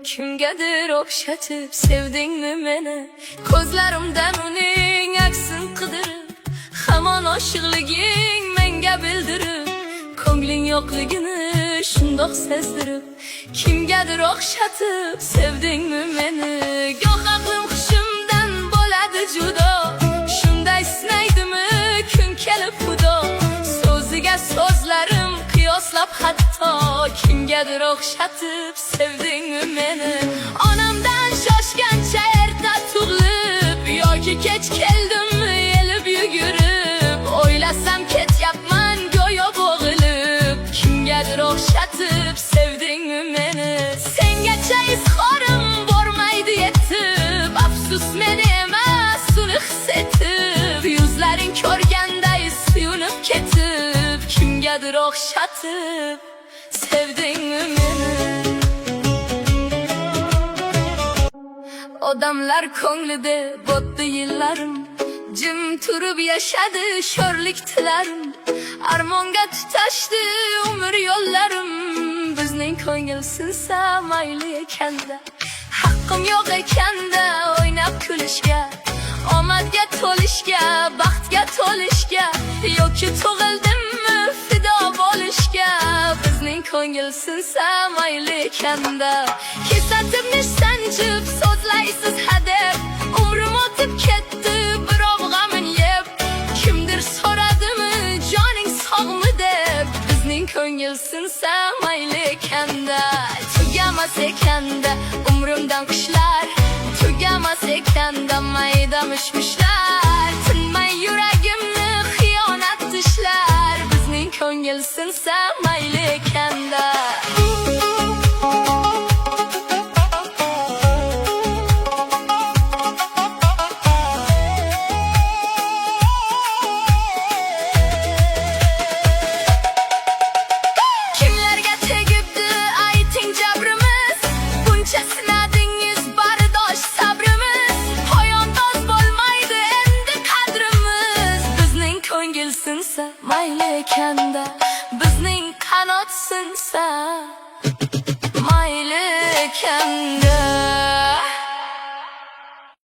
Kimgadir o'xshatib sevdingmi meni? Ko'zlarimdan uning aksin qidirib, hamon oshiqliging menga bildirib, ko'ngling yo'qligini shundoq sezdirib, kimgadir o'xshatib sevdingmi meni? Goh aqlim hushimdan bo'ladi judo, shunday sinaydimi kun kelib xudo? So'ziga so'zlarim qiyoslab hatto, kimgadir o'xshatib sevdingmi meni? Onamdan shoshgancha erta tug'ilib, yoki kech keldimmi elib yugurib, o'ylasam ketyapman go'yo bo'g'ilib, kimgadir o'xshatib sevdingmi meni? Sengacha izhorim bormaydi yetib, afsus meni emas uni his etib, yuzlaring ko'rganday suyunib ketib, kimgadir o'xshatib sevdingmi meni? Odamlar ko'nglida botdi yillarim, jim turib yashadi sho'rlik tilarim, armonga tutashdi umr yo'llarim. Bizning ko'ngil sinsa mayli ekanda, haqqim yo'q ekanda o'ynab kulishga, omadga to'lishga, baxtga to'lishga, yoki tug'ildimmi fido bo'lishga. Bizning ko'ngil sinsa mayli ekanda, kesatibmish sanjib so'zlaysiz hadeb, umrim o'tib ketdi birov g'amin yeb. Kimdir so'radimi joning sog'mi deb, bizning ko'ngil sinsa mayli ekanda, tugamas ekanda umrimdan qushlar, tugamas ekanda mayda mishmishlar, tinmay yuragimni xiyonat tishlar, bizning ko'ngil sinsa mayli ekanda. Kimlarga tegibdi ayting jabrimiz, buncha sinadingiz bardosh sabrimiz, poyondoz bo'lmaydi endi qadrimiz. Bizning ko'ngil sinsa mayli ekanda, bizning qanot sinsa mayli ekanda.